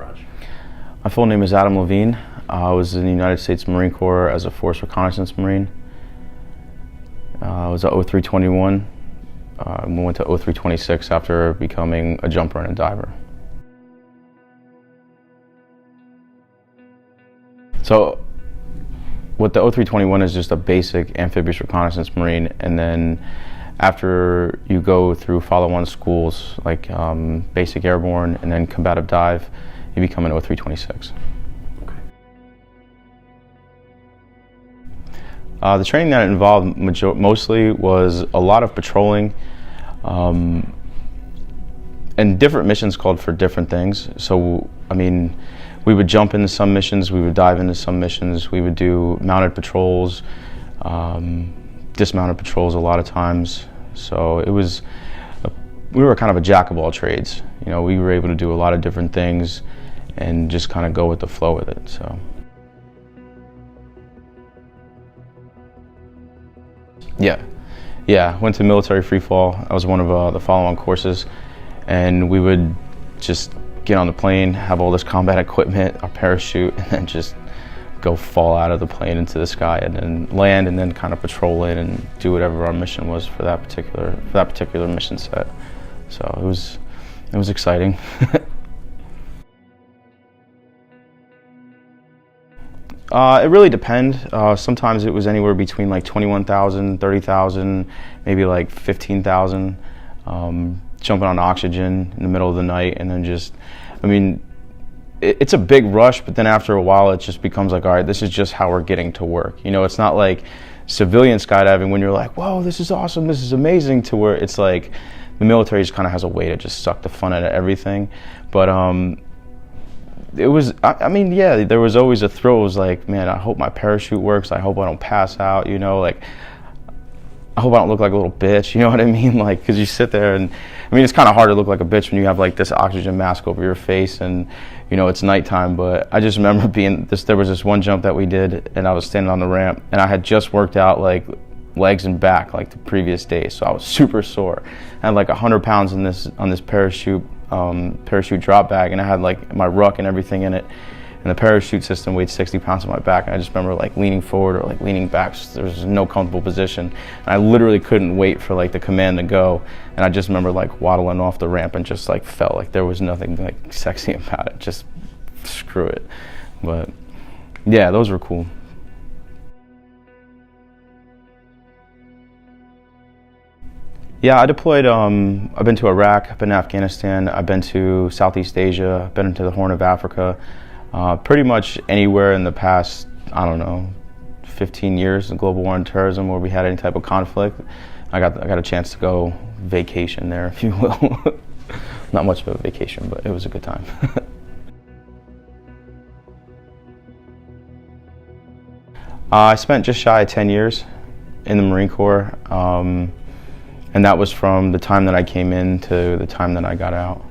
branch? My full name is Adam Levine. I was in the United States Marine Corps as a Force Reconnaissance Marine. I was at 0321. We went to 0326 after becoming a jumper and a diver. So what the 0321 is just a basic amphibious reconnaissance Marine, and then after you go through follow-on schools like basic airborne and then combative dive, you become an 0326. The training that it involved mostly was a lot of patrolling, and different missions called for different things. So, I mean, we would jump into some missions, we would dive into some missions, we would do mounted patrols, dismounted patrols a lot of times. So it was, we were kind of a jack of all trades. You know, we were able to do a lot of different things and just kind of go with the flow with it, so. Yeah, went to military free fall. I was one of the follow-on courses, and we would just get on the plane, have all this combat equipment, our parachute, and then just go fall out of the plane into the sky and then land and then kind of patrol it and do whatever our mission was for that particular mission set. So it was exciting. It really depends. Sometimes it was anywhere between like 21,000, 30,000, maybe like 15,000. Jumping on oxygen in the middle of the night, and then just, I mean, it's a big rush, but then after a while it just becomes like, all right, this is just how we're getting to work. You know, it's not like civilian skydiving when you're like, whoa, this is awesome, this is amazing, to where it's like the military just kind of has a way to just suck the fun out of everything. But it was, I mean, yeah, there was always a thrill. It was like, man, I hope my parachute works, I hope I don't pass out, you know, like, I hope I don't look like a little bitch, you know what I mean? Like, because you sit there and, I mean, it's kind of hard to look like a bitch when you have like this oxygen mask over your face and, you know, it's nighttime. But I just remember there was this one jump that we did, and I was standing on the ramp, and I had just worked out like legs and back like the previous day, so I was super sore. I had like 100 pounds on this parachute drop bag, and I had like my ruck and everything in it. And the parachute system weighed 60 pounds on my back, and I just remember like leaning forward or like leaning back. There was no comfortable position, and I literally couldn't wait for like the command to go. And I just remember like waddling off the ramp and just like felt like there was nothing like sexy about it. Just screw it. But yeah, those were cool. Yeah, I deployed, I've been to Iraq, I've been to Afghanistan, I've been to Southeast Asia, I've been into the Horn of Africa. Pretty much anywhere in the past, I don't know, 15 years in global war on terrorism where we had any type of conflict. I got a chance to go vacation there, if you will. Not much of a vacation, but it was a good time. I spent just shy of 10 years in the Marine Corps, and that was from the time that I came in to the time that I got out.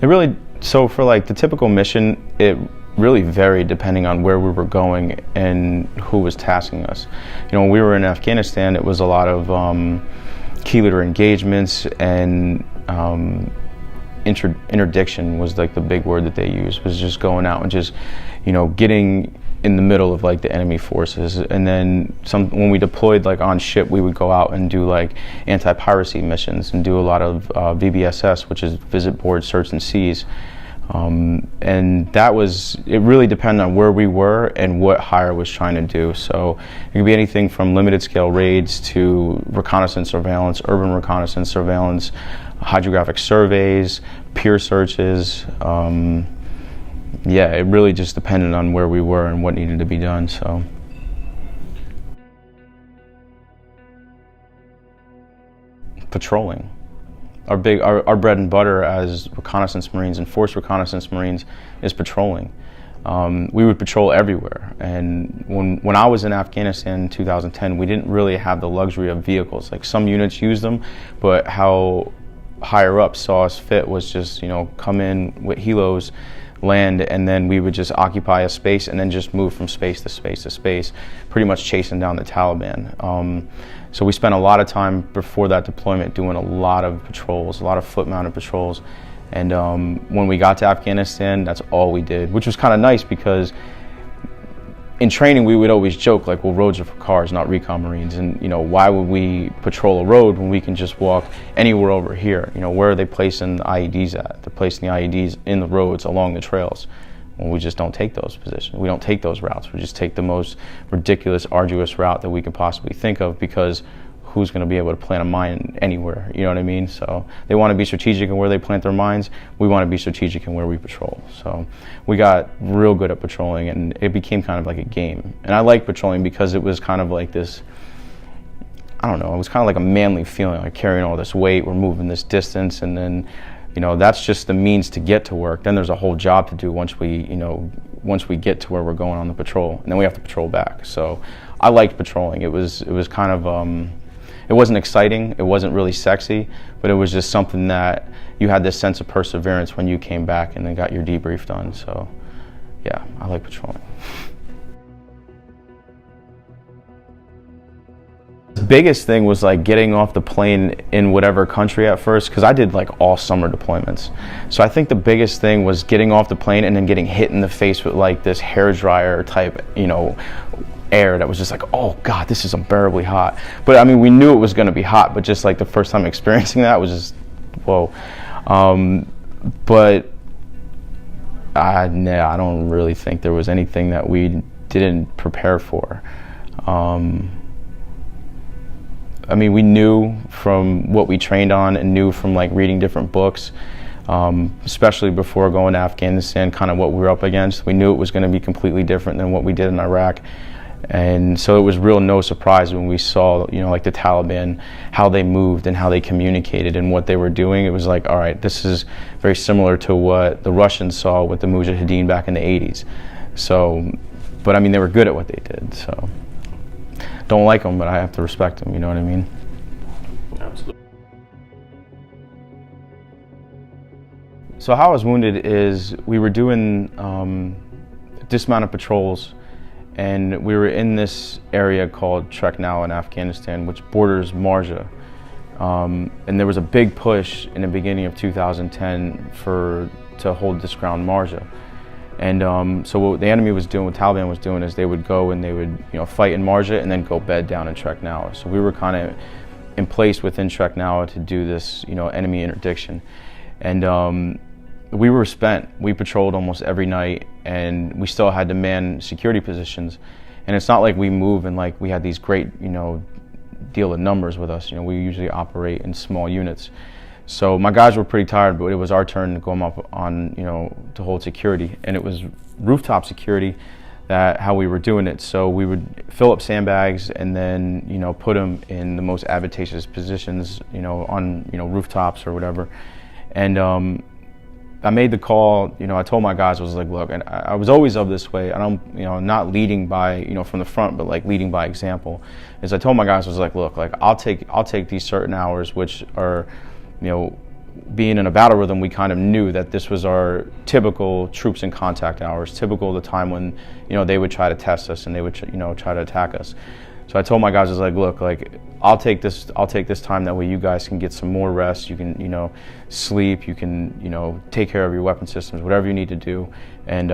It really, so for like the typical mission, it really varied depending on where we were going and who was tasking us. You know, when we were in Afghanistan, it was a lot of key leader engagements, and interdiction was like the big word that they used, was just going out and just, you know, getting in the middle of like the enemy forces. And then when we deployed like on ship, we would go out and do like anti-piracy missions and do a lot of VBSS, which is visit, board, search, and seize. And that was, it really depended on where we were and what hire was trying to do. So it could be anything from limited scale raids to reconnaissance surveillance, urban reconnaissance surveillance, hydrographic surveys, peer searches. Yeah, it really just depended on where we were and what needed to be done. So patrolling. Our bread and butter as reconnaissance Marines and Force Reconnaissance Marines is patrolling. We would patrol everywhere, and when I was in Afghanistan in 2010, we didn't really have the luxury of vehicles. Like, some units used them, but how higher up saw us fit was just, you know, come in with helos, land, and then we would just occupy a space and then just move from space to space to space, pretty much chasing down the Taliban. So we spent a lot of time before that deployment doing a lot of patrols, a lot of foot-mounted patrols. And when we got to Afghanistan, that's all we did, which was kind of nice because in training we would always joke like, well, roads are for cars, not recon Marines. And why would we patrol a road when we can just walk anywhere over here? Where are they placing the IEDs at? They're placing the IEDs in the roads along the trails. Well, we just don't take those positions. We don't take those routes. We just take the most ridiculous, arduous route that we can possibly think of, because who's going to be able to plant a mine anywhere? You know what I mean? So they want to be strategic in where they plant their mines. We want to be strategic in where we patrol. So we got real good at patrolling, and it became kind of like a game. And I like patrolling because it was kind of like this, I don't know, it was kind of like a manly feeling, like carrying all this weight, we're moving this distance, and then that's just the means to get to work. Then there's a whole job to do once we get to where we're going on the patrol, and then we have to patrol back. So I liked patrolling. It was kind of, it wasn't exciting, it wasn't really sexy, but it was just something that you had this sense of perseverance when you came back and then got your debrief done. So yeah, I like patrolling. The biggest thing was like getting off the plane in whatever country at first, because I did like all summer deployments. So I think the biggest thing was getting off the plane and then getting hit in the face with like this hairdryer type, air that was just like, oh God, this is unbearably hot. But I mean, we knew it was going to be hot, but just like the first time experiencing that was just, whoa. But I don't really think there was anything that we didn't prepare for. I mean, we knew from what we trained on and knew from like reading different books, especially before going to Afghanistan, kind of what we were up against. We knew it was going to be completely different than what we did in Iraq. And so it was real no surprise when we saw, like the Taliban, how they moved and how they communicated and what they were doing. It was like, all right, this is very similar to what the Russians saw with the Mujahideen back in the 80s. So, but I mean, they were good at what they did, so. Don't like them, but I have to respect them, you know what I mean? Absolutely. So how I was wounded is we were doing dismounted patrols, and we were in this area called Treknau in Afghanistan, which borders Marja. And there was a big push in the beginning of 2010 to hold this ground, Marja. And so what the enemy was doing, what Taliban was doing, is they would go and they would fight in Marja and then go bed down in Treknau. So we were kind of in place within Treknau to do this enemy interdiction. And we were spent. We patrolled almost every night, and we still had to man security positions. And it's not like we move and like we had these great deal of numbers with us. We usually operate in small units. So my guys were pretty tired, but it was our turn to go up on, to hold security. And it was rooftop security, how we were doing it. So we would fill up sandbags and then, put them in the most advantageous positions, on, rooftops or whatever. And I made the call, I told my guys, I was like, look, and I was always of this way. I don't, not leading by, from the front, but like leading by example. Is I told my guys, I was like, look, like I'll take these certain hours, which are, being in a battle rhythm, we kind of knew that this was our typical troops in contact hours, typical of the time when, they would try to test us and they would, try to attack us. So I told my guys, I was like, look, like I'll take this time, that way you guys can get some more rest, you can, sleep, you can, take care of your weapon systems, whatever you need to do. And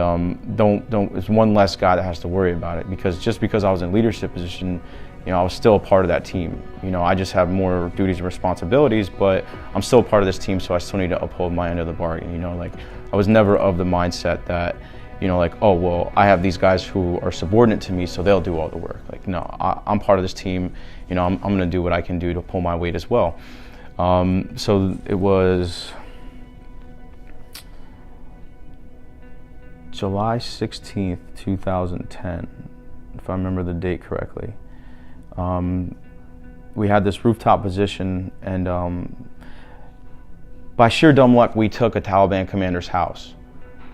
don't, it's one less guy that has to worry about it, because just because I was in leadership position, I was still a part of that team. I just have more duties and responsibilities, but I'm still part of this team, so I still need to uphold my end of the bargain. Like I was never of the mindset that, like, oh, well, I have these guys who are subordinate to me, so they'll do all the work. Like, no, I'm part of this team. I'm going to do what I can do to pull my weight as well. So it was July 16th, 2010, if I remember the date correctly. We had this rooftop position, and by sheer dumb luck, we took a Taliban commander's house.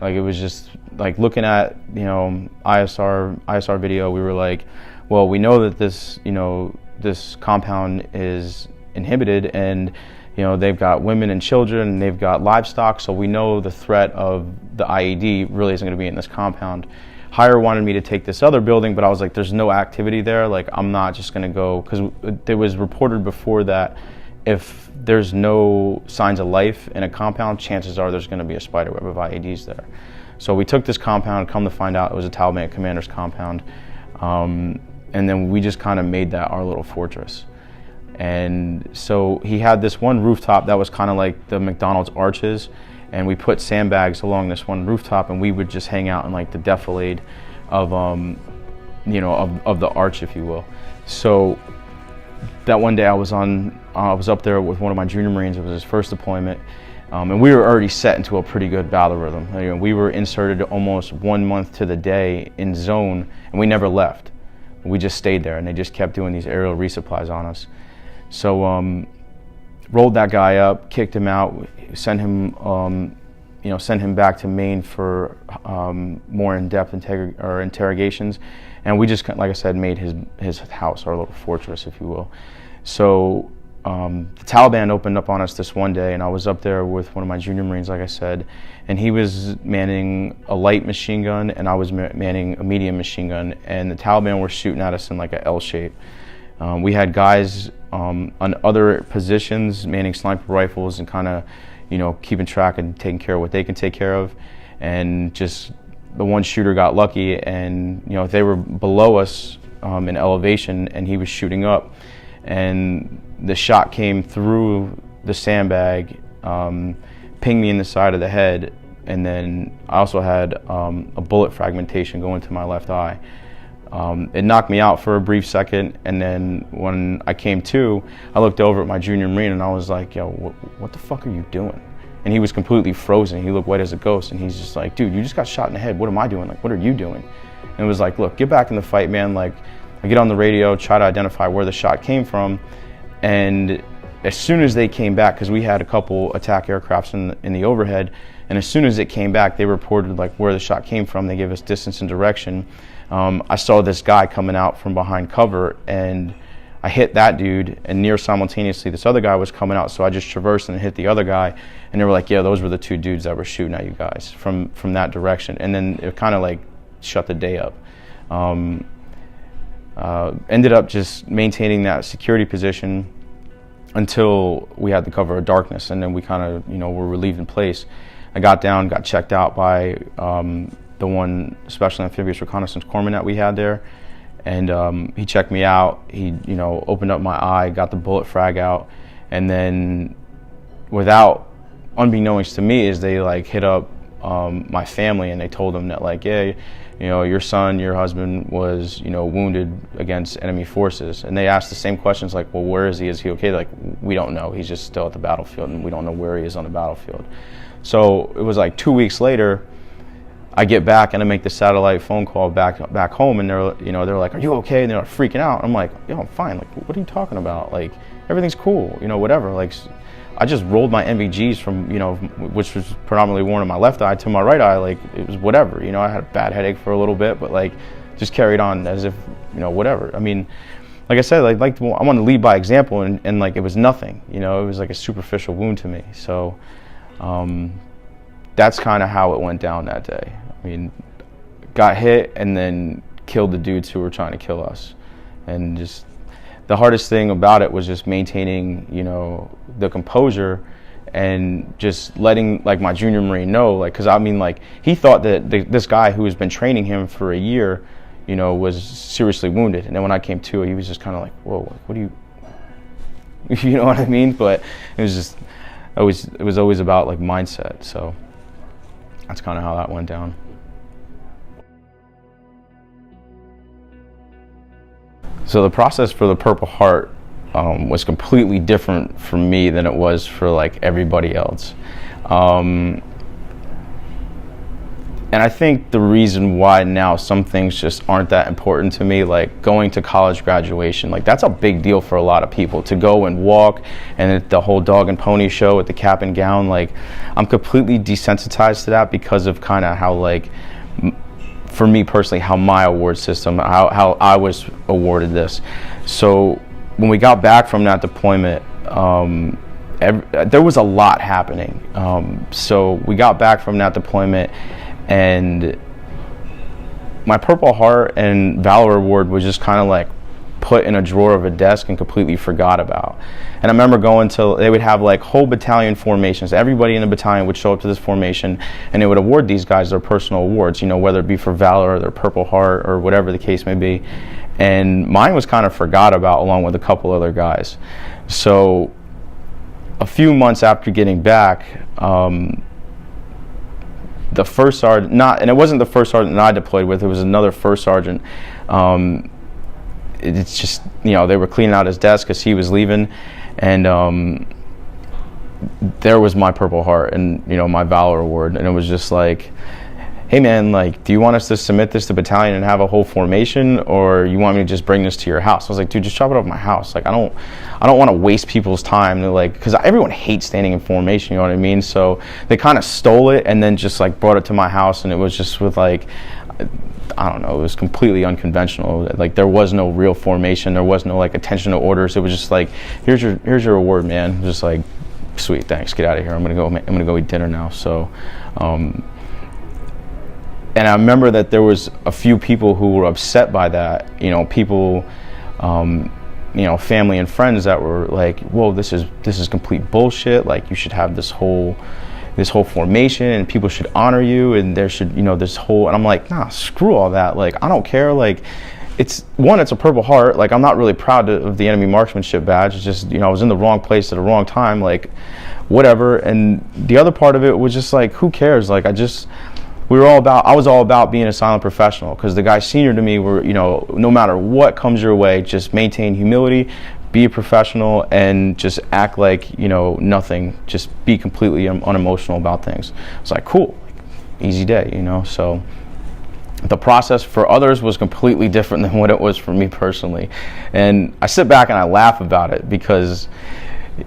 Like, it was just like looking at ISR video. We were like, well, we know that this compound is inhibited, and they've got women and children, and they've got livestock, so we know the threat of the IED really isn't going to be in this compound. Hire wanted me to take this other building, but I was like, there's no activity there. Like, I'm not just going to go, because it was reported before that if there's no signs of life in a compound, chances are there's going to be a spider web of IEDs there. So we took this compound, come to find out it was a Taliban commander's compound. And then we just kind of made that our little fortress. And so he had this one rooftop that was kind of like the McDonald's arches, and we put sandbags along this one rooftop, and we would just hang out in like the defilade of, of the arch, if you will. So that one day I was up there with one of my junior Marines. It was his first deployment, and we were already set into a pretty good battle rhythm. You know, we were inserted almost 1 month to the day in zone, and we never left. We just stayed there, and they just kept doing these aerial resupplies on us. So rolled that guy up, kicked him out, sent him back to Maine for more in-depth interrogations, and we just, like I said, made his house our little fortress, if you will. So the Taliban opened up on us this one day, and I was up there with one of my junior Marines, like I said, and he was manning a light machine gun, and I was manning a medium machine gun, and the Taliban were shooting at us in like an L shape. We had guys on other positions manning sniper rifles and kind of, keeping track and taking care of what they can take care of, and just the one shooter got lucky, and they were below us in elevation, and he was shooting up, and the shot came through the sandbag, pinged me in the side of the head, and then I also had a bullet fragmentation go into my left eye. It knocked me out for a brief second, and then when I came to, I looked over at my junior Marine and I was like, yo, what the fuck are you doing? And he was completely frozen. He looked white as a ghost, and he's just like, dude, you just got shot in the head. What am I doing? Like, what are you doing? And it was like, look, get back in the fight, man. Like, I get on the radio, try to identify where the shot came from, and as soon as they came back, because we had a couple attack aircrafts in the overhead, and as soon as it came back, they reported like where the shot came from. They gave us distance and direction. I saw this guy coming out from behind cover, and I hit that dude, and near simultaneously this other guy was coming out, so I just traversed and hit the other guy, and they were like, yeah, those were the two dudes that were shooting at you guys from that direction. And then it kind of like shut the day up. Ended up just maintaining that security position until we had the cover of darkness, and then we kind of were relieved in place. I got down, got checked out by the one Special Amphibious Reconnaissance Corpsman that we had there, and he checked me out. He opened up my eye, got the bullet frag out, and then unbeknownst to me, is they like hit up my family, and they told them that like, yeah, your son, your husband was wounded against enemy forces, and they asked the same questions like, well, where is he? Is he okay? Like, we don't know. He's just still at the battlefield, and we don't know where he is on the battlefield. So it was like 2 weeks later, I get back and I make the satellite phone call back home, and they're like, are you okay? And they're like freaking out. I'm like, yo, I'm fine. Like, what are you talking about? Like, everything's cool. Whatever. Like, I just rolled my NVGs from which was predominantly worn in my left eye to my right eye. Like, it was whatever. I had a bad headache for a little bit, but like, just carried on as if whatever. I mean, like I said, like I want to lead by example, and like it was nothing. It was like a superficial wound to me. So. That's kind of how it went down that day. I mean, got hit and then killed the dudes who were trying to kill us. And just the hardest thing about it was just maintaining, the composure, and just letting like my junior Marine know, like, because I mean, like, he thought that this guy who has been training him for a year, was seriously wounded. And then when I came to, he was just kind of like, whoa, what do you, you know what I mean? But it was just, it was always about like mindset. So that's kind of how that went down. So the process for the Purple Heart was completely different for me than it was for like everybody else. And I think the reason why now some things just aren't that important to me, like going to college graduation, like that's a big deal for a lot of people, to go and walk, and the whole dog and pony show with the cap and gown. Like, I'm completely desensitized to that because of kind of how, like, for me personally, how my award system, how I was awarded this. So when we got back from that deployment, there was a lot happening. So we got back from that deployment, and my Purple Heart and Valor Award was just kind of like put in a drawer of a desk and completely forgot about. And I remember going to, they would have like whole battalion formations. Everybody in the battalion would show up to this formation and they would award these guys their personal awards, you know, whether it be for Valor or their Purple Heart or whatever the case may be. And mine was kind of forgot about along with a couple other guys. So a few months after getting back, the first sergeant, and it wasn't the first sergeant that I deployed with, it was another first sergeant. It's just, you know, they were cleaning out his desk because he was leaving, and there was my Purple Heart and, you know, my Valor Award, and it was just like, hey man, like, do you want us to submit this to battalion and have a whole formation, or you want me to just bring this to your house? I was like, dude, just drop it off my house. Like, I don't want to waste people's time. They're like, because everyone hates standing in formation, you know what I mean? So they kind of stole it and then just like brought it to my house, and it was just with like, I don't know, it was completely unconventional. Like, there was no real formation, there was no like attention to orders. It was just like, here's your award, man. Just like, sweet, thanks, get out of here. I'm gonna go eat dinner now. So. And I remember that there was a few people who were upset by that, you know, people, you know, family and friends that were like, whoa, this is complete bullshit. Like, you should have this whole formation and people should honor you, and there should, you know, and I'm like, nah, screw all that. Like, I don't care. Like, it's a Purple Heart. Like, I'm not really proud of the enemy marksmanship badge. It's just, you know, I was in the wrong place at the wrong time, like, whatever. And the other part of it was just like, who cares? Like, I was all about being a silent professional, because the guys senior to me were, you know, no matter what comes your way, just maintain humility, be a professional, and just act like, you know, nothing. Just be completely unemotional about things. It's like, cool, easy day, you know. So the process for others was completely different than what it was for me personally. And I sit back and I laugh about it because,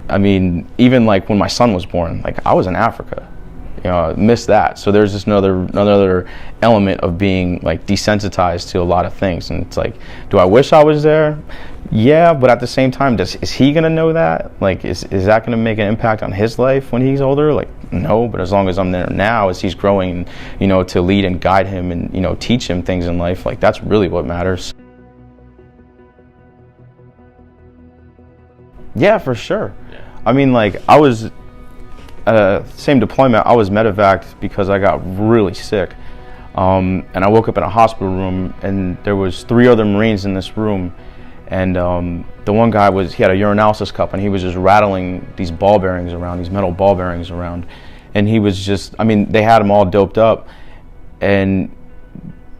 I mean, even like when my son was born, like, I was in Africa. You know, missed that. So there's just another element of being like desensitized to a lot of things. And it's like, do I wish I was there? Yeah, but at the same time, is he gonna know that? Like, is that gonna make an impact on his life when he's older? Like, no. But as long as I'm there now, as he's growing, you know, to lead and guide him and, you know, teach him things in life, like, that's really what matters. Yeah, for sure. Yeah. I mean, like, I was. Same deployment, I was medevaced because I got really sick, and I woke up in a hospital room, and there was 3 other Marines in this room, and the one guy he had a urinalysis cup, and he was just rattling these ball bearings around, these metal ball bearings around, and he was just, I mean, they had him all doped up, and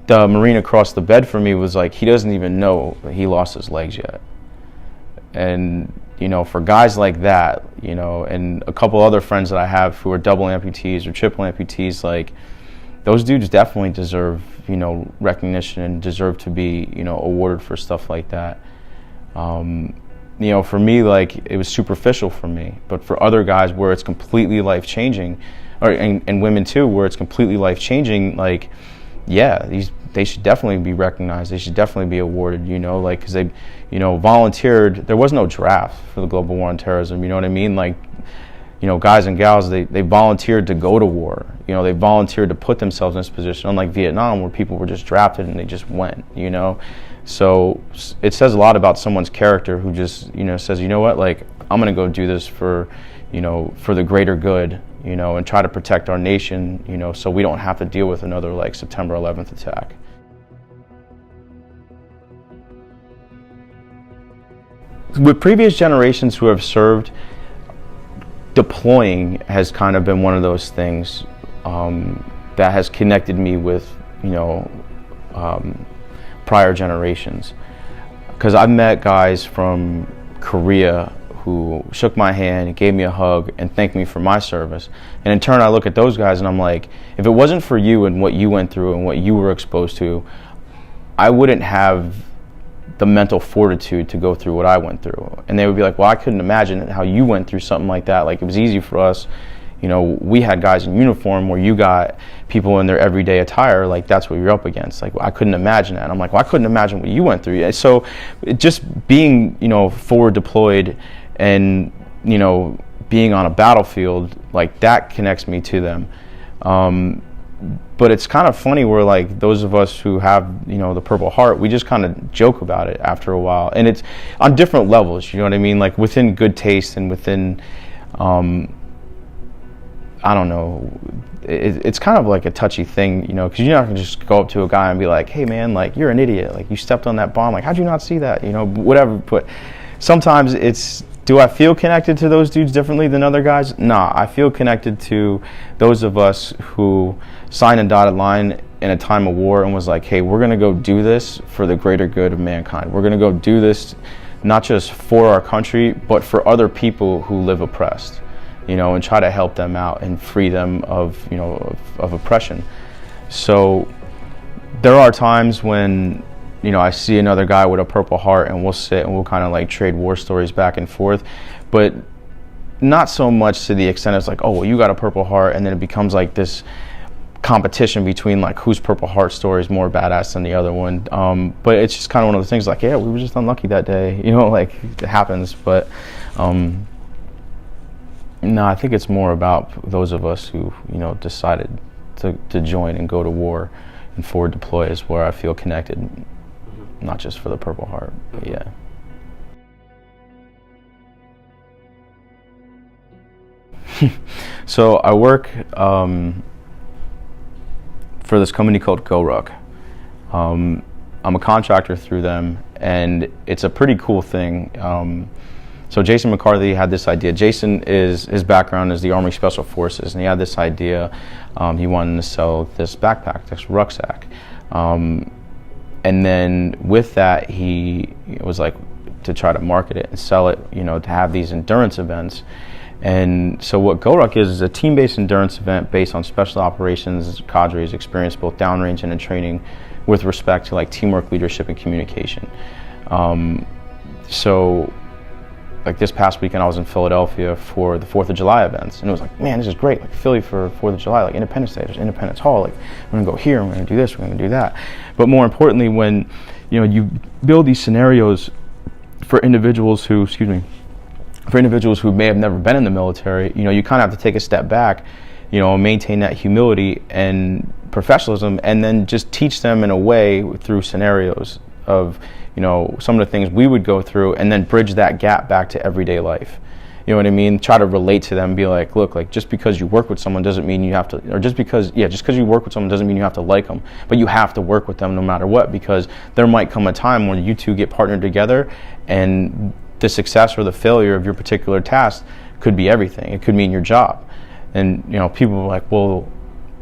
the Marine across the bed from me was like, he doesn't even know that he lost his legs yet. And you know, for guys like that, you know, and a couple other friends that I have who are double amputees or triple amputees, like, those dudes definitely deserve, you know, recognition and deserve to be, you know, awarded for stuff like that. You know, for me, like, it was superficial for me, but for other guys where it's completely life-changing, and women too, where it's completely life-changing, like, yeah, they should definitely be recognized. They should definitely be awarded, you know, like, because they, you know, volunteered. There was no draft for the Global War on Terrorism, you know what I mean? Like, you know, guys and gals, they volunteered to go to war. You know, they volunteered to put themselves in this position, unlike Vietnam, where people were just drafted and they just went, you know? So it says a lot about someone's character who just, you know, says, you know what, like, I'm going to go do this for, you know, for the greater good, you know, and try to protect our nation, you know, so we don't have to deal with another, like, September 11th attack. With previous generations who have served, deploying has kind of been one of those things that has connected me with, you know, prior generations. Because I've met guys from Korea who shook my hand, gave me a hug, and thanked me for my service. And in turn, I look at those guys and I'm like, if it wasn't for you and what you went through and what you were exposed to, I wouldn't have the mental fortitude to go through what I went through. And they would be like, well, I couldn't imagine how you went through something like that. Like, it was easy for us. You know, we had guys in uniform, where you got people in their everyday attire, like, that's what you're up against. Like, I couldn't imagine that. And I'm like, well, I couldn't imagine what you went through. So just being, you know, forward deployed and, you know, being on a battlefield, like, that connects me to them. But it's kind of funny where like those of us who have, you know, the Purple Heart, we just kind of joke about it after a while, and it's on different levels, you know what I mean, like within good taste and within I don't know, it's kind of like a touchy thing, you know, because you're not going to just go up to a guy and be like, hey man, like you're an idiot, like you stepped on that bomb, like how'd you not see that, you know, whatever. But sometimes it's, do I feel connected to those dudes differently than other guys? Nah, I feel connected to those of us who signed a dotted line in a time of war and was like, hey, we're going to go do this for the greater good of mankind. We're going to go do this not just for our country, but for other people who live oppressed, you know, and try to help them out and free them of, you know, of oppression. So there are times when, you know, I see another guy with a Purple Heart and we'll sit and we'll kind of like trade war stories back and forth, but not so much to the extent it's like, oh, well, you got a Purple Heart, and then it becomes like this competition between like whose Purple Heart story is more badass than the other one. But it's just kind of one of the things like, yeah, we were just unlucky that day, you know, like it happens. But no, I think it's more about those of us who, you know, decided to join and go to war and forward deploy is where I feel connected, not just for the Purple Heart, but yeah. So I work for this company called GoRuck. I'm a contractor through them, and it's a pretty cool thing. So Jason McCarthy had this idea. Jason, his background is the Army Special Forces, and he had this idea. He wanted to sell this backpack, this rucksack. And then with that, he was like to try to market it and sell it, you know, to have these endurance events. And so what GoRuck is a team-based endurance event based on special operations cadres experience both downrange and in training with respect to like teamwork, leadership, and communication. So like this past weekend I was in Philadelphia for the 4th of July events, and it was like, man, this is great, like Philly for 4th of July, like Independence Day, there's Independence Hall, like we're gonna go here, we're gonna do this, we're gonna do that. But more importantly, when, you know, you build these scenarios for individuals who, who may have never been in the military, you know, you kind of have to take a step back, you know, maintain that humility and professionalism, and then just teach them in a way through scenarios of, you know, some of the things we would go through, and then bridge that gap back to everyday life. You know what I mean? Try to relate to them, be like, look, like just because you work with someone doesn't mean you have to, or just because you work with someone doesn't mean you have to like them, but you have to work with them no matter what, because there might come a time when you two get partnered together, and the success or the failure of your particular task could be everything. It could mean your job. And, you know, people are like, well,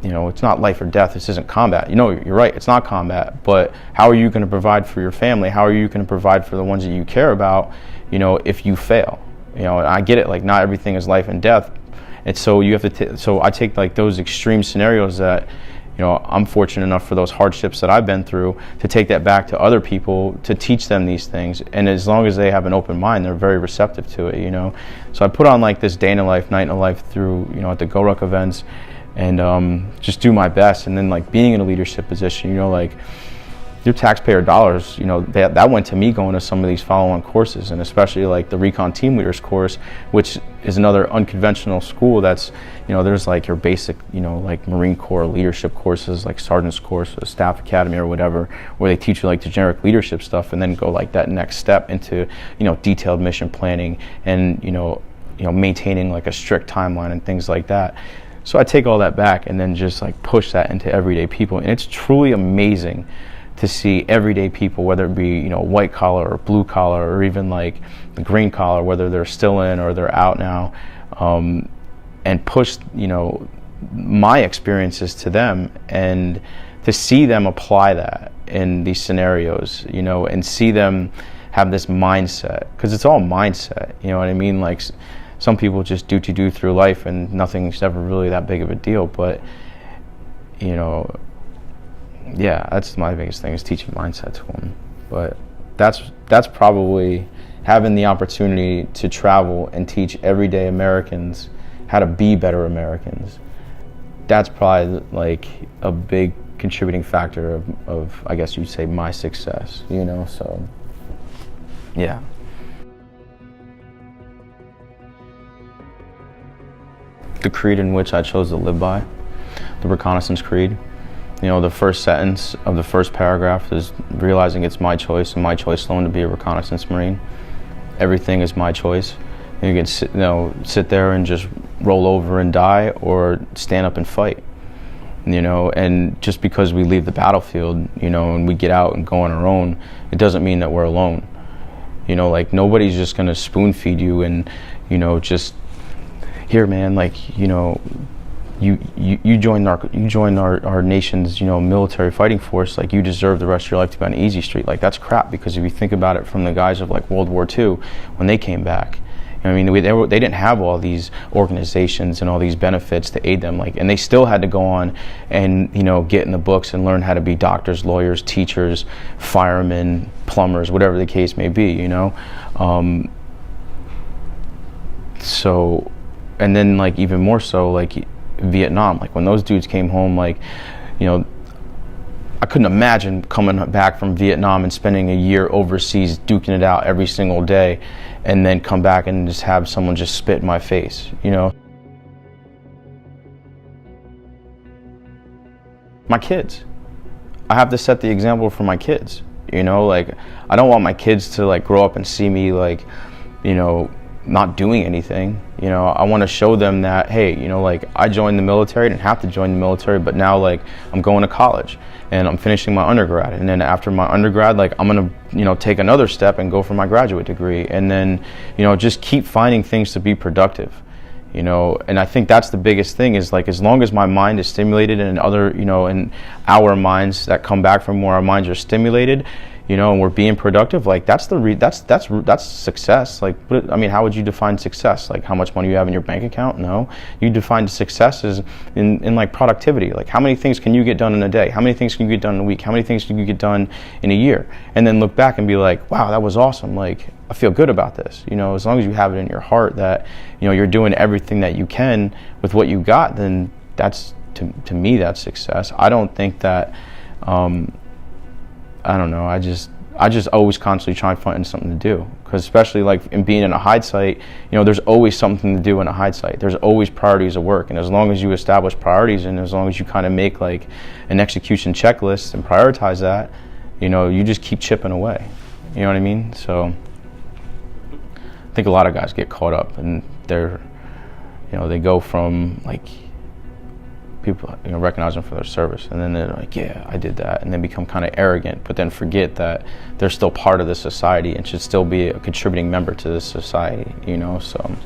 you know, it's not life or death, this isn't combat. You know, you're right, it's not combat, but how are you going to provide for your family? How are you going to provide for the ones that you care about, you know, if you fail? You know, and I get it, like not everything is life and death. And so you have to, so I take like those extreme scenarios that, you know, I'm fortunate enough for those hardships that I've been through to take that back to other people, to teach them these things. And as long as they have an open mind, they're very receptive to it, you know. So I put on like this day in a life, night in a life through, you know, at the GoRuck events, and just do my best. And then like being in a leadership position, you know, like your taxpayer dollars, you know, that went to me going to some of these follow-on courses, and especially like the Recon Team Leaders course, which is another unconventional school that's, you know, there's like your basic, you know, like Marine Corps leadership courses, like Sergeant's course, or Staff Academy or whatever, where they teach you like the generic leadership stuff, and then go like that next step into, you know, detailed mission planning and, you know, maintaining like a strict timeline and things like that. So I take all that back and then just like push that into everyday people, and it's truly amazing to see everyday people, whether it be, you know, white collar or blue collar or even like the green collar, whether they're still in or they're out now, and push, you know, my experiences to them, and to see them apply that in these scenarios, you know, and see them have this mindset, because it's all mindset, you know what I mean? Like some people just do through life and nothing's ever really that big of a deal, but, you know, yeah, that's my biggest thing, is teaching mindset to them. But that's probably having the opportunity to travel and teach everyday Americans how to be better Americans. That's probably like a big contributing factor of I guess you'd say, my success, you know, so yeah. The creed in which I chose to live by the reconnaissance creed. You know, the first sentence of the first paragraph is realizing it's my choice and my choice alone to be a reconnaissance Marine. Everything is my choice. You can sit there and just roll over and die, or stand up and fight. You know, and just because we leave the battlefield, you know, and we get out and go on our own, it doesn't mean that we're alone. You know, like, nobody's just gonna spoon feed you and, you know, just, here, man, like, you know, you join our nation's, you know, military fighting force, like, you deserve the rest of your life to be on easy street. Like, that's crap, because if you think about it from the guys of like World War II, when they came back, I mean, they didn't have all these organizations and all these benefits to aid them, like, and they still had to go on and, you know, get in the books and learn how to be doctors, lawyers, teachers, firemen, plumbers, whatever the case may be, you know. So, and then, like, even more so, like, Vietnam, like, when those dudes came home, like, you know, I couldn't imagine coming back from Vietnam and spending a year overseas duking it out every single day, and then come back and just have someone just spit in my face, you know. My kids. I have to set the example for my kids, you know, like, I don't want my kids to, like, grow up and see me, like, you know, not doing anything. You know, I want to show them that, hey, you know, like, I joined the military, I didn't have to join the military, but now, like, I'm going to college and I'm finishing my undergrad, and then after my undergrad, like, I'm gonna, you know, take another step and go for my graduate degree, and then, you know, just keep finding things to be productive, you know. And I think that's the biggest thing, is, like, as long as my mind is stimulated, and other, you know, and our minds that come back from where our minds are stimulated, you know, and we're being productive, like, that's success. Like, I mean, how would you define success? Like, how much money you have in your bank account? No. You define success as in like productivity. Like, how many things can you get done in a day? How many things can you get done in a week? How many things can you get done in a year? And then look back and be like, wow, that was awesome. Like, I feel good about this. You know, as long as you have it in your heart that, you know, you're doing everything that you can with what you got, then that's, to me, that's success. I don't think that, I don't know, I just always constantly try and find something to do, because especially, like, in being in a hide site, you know, there's always something to do in a hide site. There's always priorities of work, and as long as you establish priorities, and as long as you kind of make, like, an execution checklist and prioritize that, you know, you just keep chipping away. You know what I mean? So I think a lot of guys get caught up, and they're, you know, they go from, like, people, you know, recognize them for their service, and then they're like, yeah, I did that, and then become kind of arrogant, but then forget that they're still part of this society and should still be a contributing member to this society, you know. So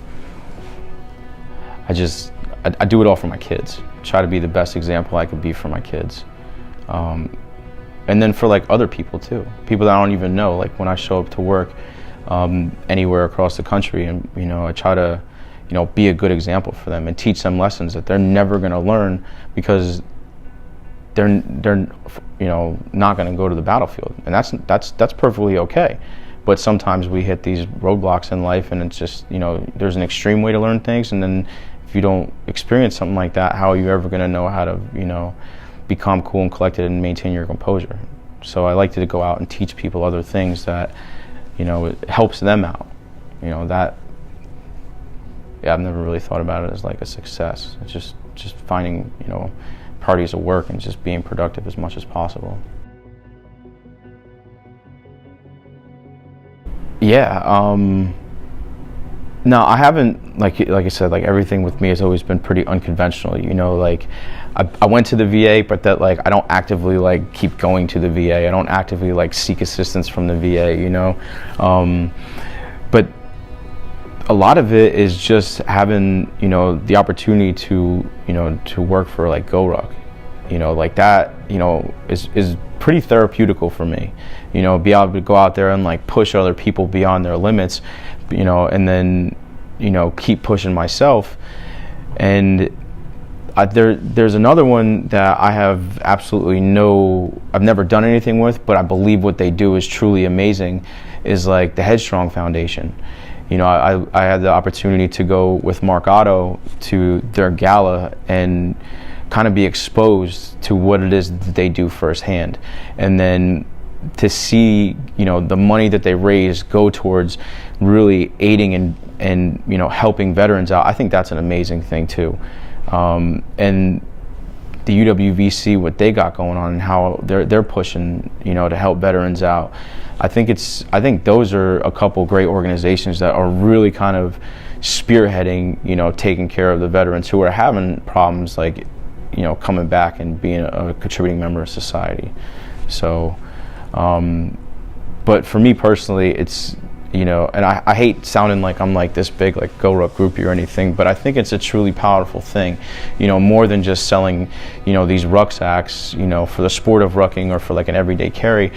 I do it all for my kids. Try to be the best example I could be for my kids, and then for, like, other people too, people that I don't even know. Like, when I show up to work anywhere across the country, and, you know, I try to, you know, be a good example for them and teach them lessons that they're never going to learn, because they're you know, not going to go to the battlefield, and that's perfectly okay. But sometimes we hit these roadblocks in life, and it's just, you know, there's an extreme way to learn things, and then if you don't experience something like that, how are you ever going to know how to, you know, be calm, cool, and collected, and maintain your composure? So I like to go out and teach people other things that, you know, it helps them out, you know. That, yeah, I've never really thought about it as, like, a success. It's just finding, you know, parties of work and just being productive as much as possible. Yeah, no, I haven't, like I said, like, everything with me has always been pretty unconventional, you know. Like, I went to the VA, but that, like, I don't actively, like, keep going to the VA. I don't actively, like, seek assistance from the VA, you know. But a lot of it is just having, you know, the opportunity to, you know, to work for, like, GoRuck, you know, like, that, you know, is pretty therapeutical for me, you know, be able to go out there and, like, push other people beyond their limits, you know, and then, you know, keep pushing myself. And there's another one that I have absolutely I've never done anything with, but I believe what they do is truly amazing, is, like, the Headstrong Foundation. You know, I had the opportunity to go with Mark Otto to their gala and kind of be exposed to what it is that they do firsthand, and then to see, you know, the money that they raise go towards really aiding and you know, helping veterans out. I think that's an amazing thing too, and the UWVC, what they got going on and how they're pushing, to help veterans out. I think those are a couple great organizations that are really kind of spearheading, taking care of the veterans who are having problems like, coming back and being a contributing member of society. So, but for me personally, it's, and I hate sounding like I'm like this big like Go Ruck groupie or anything, but I think it's a truly powerful thing, more than just selling, these rucksacks, for the sport of rucking or for like an everyday carry,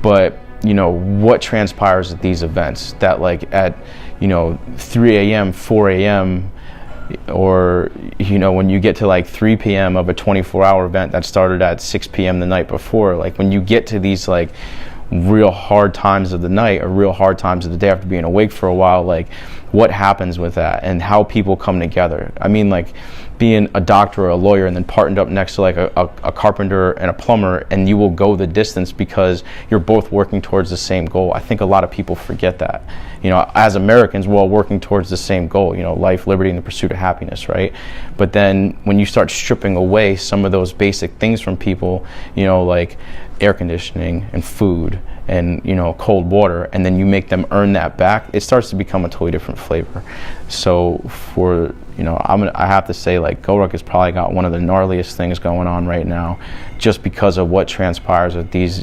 but what transpires at these events that like at 3 a.m., 4 a.m., or when you get to like 3 p.m. of a 24-hour event that started at 6 p.m. the night before, like when you get to these like real hard times of the night or real hard times of the day after being awake for a while, like what happens with that and how people come together. I mean, like being a doctor or a lawyer and then partnered up next to like a carpenter and a plumber, and you will go the distance because you're both working towards the same goal. I think a lot of people forget that. As Americans, we're all working towards the same goal, life, liberty, and the pursuit of happiness, right? But then when you start stripping away some of those basic things from people, like air conditioning and food and cold water, and then you make them earn that back, it starts to become a totally different flavor. So for I have to say, like, Go Ruck has probably got one of the gnarliest things going on right now, just because of what transpires at these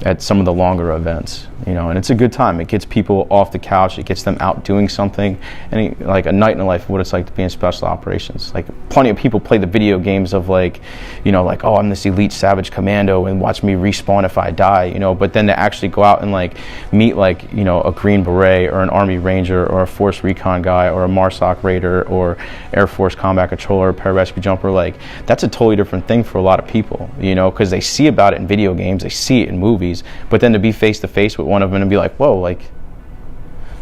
at some of the longer events, and it's a good time. It gets people off the couch, it gets them out doing something, and like a night in the life of what it's like to be in special operations. Like plenty of people play the video games of like, like, oh, I'm this elite savage commando and watch me respawn if I die, but then to actually go out and like meet like, a Green Beret or an Army Ranger or a Force Recon guy or a MARSOC Raider or Air Force Combat Controller or Pararescue Jumper, like that's a totally different thing for a lot of people, because they see about it in video games, they see it in movies, but then to be face to face with one of them and be like, whoa, like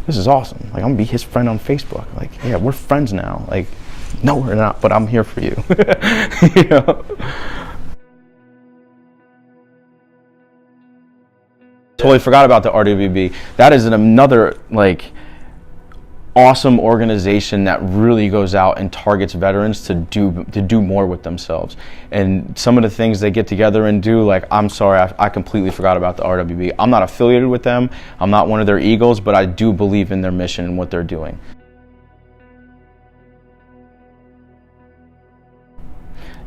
this is awesome, like I'm gonna be his friend on Facebook, like yeah, we're friends now, like no we're not, but I'm here for you. Totally forgot about the RWB. That is another like awesome organization that really goes out and targets veterans to do more with themselves. And some of the things they get together and do, like, I'm sorry, I completely forgot about the RWB. I'm not affiliated with them. I'm not one of their eagles, but I do believe in their mission and what they're doing.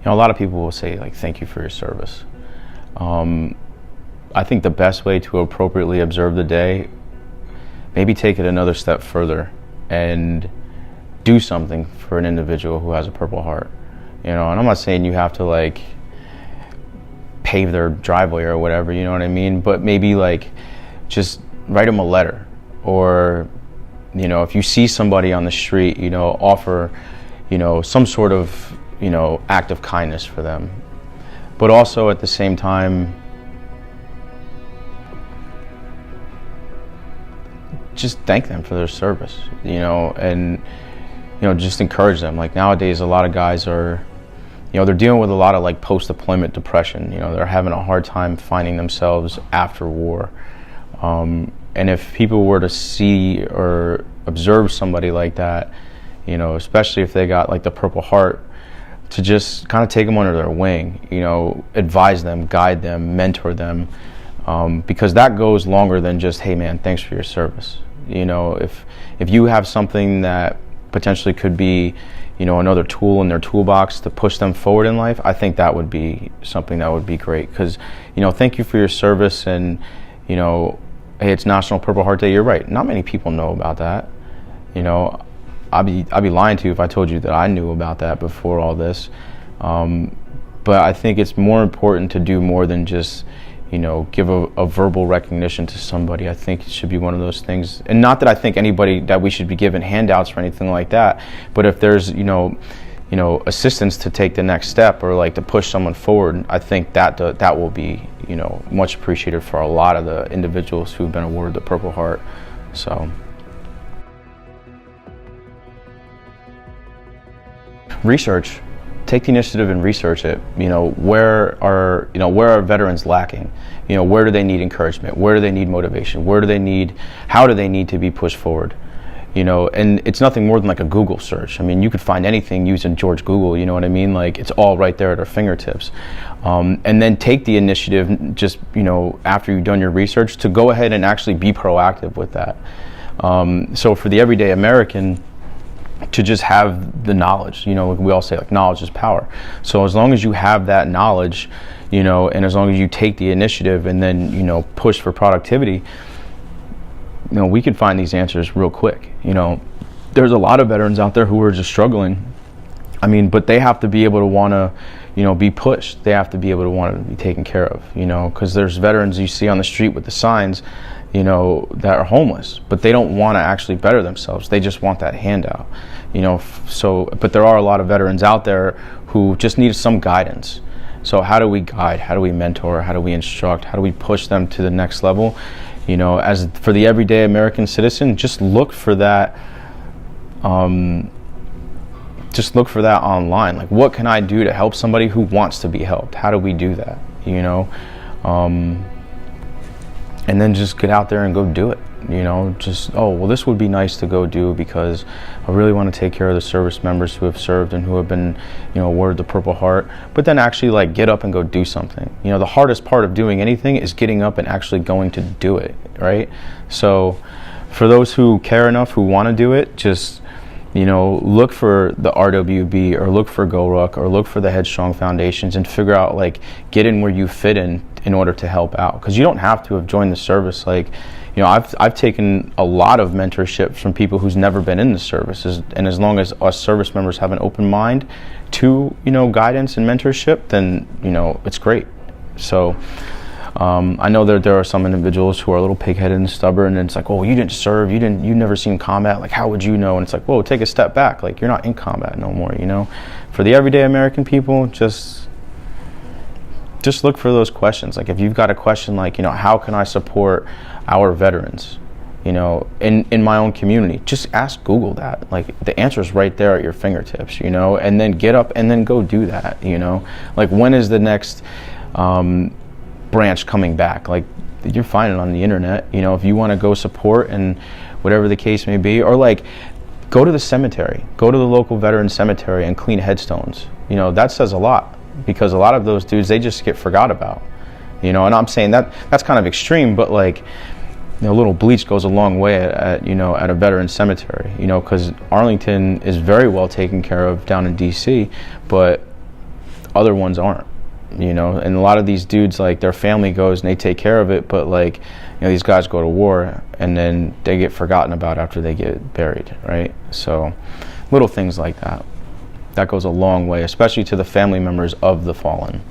A lot of people will say, like, thank you for your service. I think the best way to appropriately observe the day, maybe take it another step further and do something for an individual who has a Purple Heart, and I'm not saying you have to like pave their driveway or whatever, you know what I mean, but maybe like just write them a letter, or if you see somebody on the street, offer some sort of act of kindness for them, but also at the same time just thank them for their service, and just encourage them. Like nowadays, a lot of guys are, they're dealing with a lot of like post-deployment depression. They're having a hard time finding themselves after war. And if people were to see or observe somebody like that, especially if they got like the Purple Heart, to just kind of take them under their wing, advise them, guide them, mentor them, because that goes longer than just, hey man, thanks for your service. If you have something that potentially could be, another tool in their toolbox to push them forward in life, I think that would be something that would be great. Because, thank you for your service, and, hey, it's National Purple Heart Day. You're right. Not many people know about that. I'd be lying to you if I told you that I knew about that before all this. But I think it's more important to do more than just, give a verbal recognition to somebody. I think it should be one of those things. And not that I think anybody that we should be given handouts or anything like that, but if there's, assistance to take the next step or like to push someone forward, I think that will be, much appreciated for a lot of the individuals who've been awarded the Purple Heart. So. Research. Take the initiative and research it. Where are veterans lacking? Where do they need encouragement? Where do they need motivation? How do they need to be pushed forward? and it's nothing more than like a Google search. I mean, you could find anything using George Google, you know what I mean? Like, it's all right there at our fingertips. And then take the initiative, just, after you've done your research, to go ahead and actually be proactive with that. So for the everyday American, to just have the knowledge, we all say like knowledge is power. So as long as you have that knowledge, and as long as you take the initiative and then, push for productivity, we can find these answers real quick. There's a lot of veterans out there who are just struggling. I mean, but they have to be able to want to, be pushed. They have to be able to want to be taken care of, because there's veterans you see on the street with the signs, that are homeless, but they don't want to actually better themselves. They just want that handout, so, but there are a lot of veterans out there who just need some guidance. So how do we guide? How do we mentor? How do we instruct? How do we push them to the next level? As for the everyday American citizen, just look for that. Just look for that online. Like, what can I do to help somebody who wants to be helped? How do we do that? And then just get out there and go do it. This would be nice to go do because I really want to take care of the service members who have served and who have been, awarded the Purple Heart. But then actually, like, get up and go do something. The hardest part of doing anything is getting up and actually going to do it, right? So for those who care enough, who want to do it, just, look for the RWB or look for GoRuck or look for the Headstrong Foundations and figure out, like, get in where you fit in order to help out. Because you don't have to have joined the service. Like, I've taken a lot of mentorship from people who's never been in the services, and as long as us service members have an open mind to, guidance and mentorship, then, it's great. So I know that there are some individuals who are a little pig-headed and stubborn, and it's like, oh, you didn't serve, you've never seen combat, like, how would you know? And it's like, whoa, take a step back, like, you're not in combat no more. For the everyday American people, just look for those questions. Like, if you've got a question like, how can I support our veterans, in my own community, just ask Google that. Like, the answer is right there at your fingertips, and then get up and then go do that. Like, when is the next branch coming back? Like, you're finding it on the internet. If you want to go support and whatever the case may be, or like, go to the cemetery, go to the local veteran cemetery and clean headstones. That says a lot, because a lot of those dudes, they just get forgot about. And I'm saying that's kind of extreme, but like, a little bleach goes a long way at a veteran cemetery, because Arlington is very well taken care of down in DC, but other ones aren't, and a lot of these dudes, like, their family goes and they take care of it, but like, these guys go to war and then they get forgotten about after they get buried, right? So little things like that goes a long way, especially to the family members of the fallen.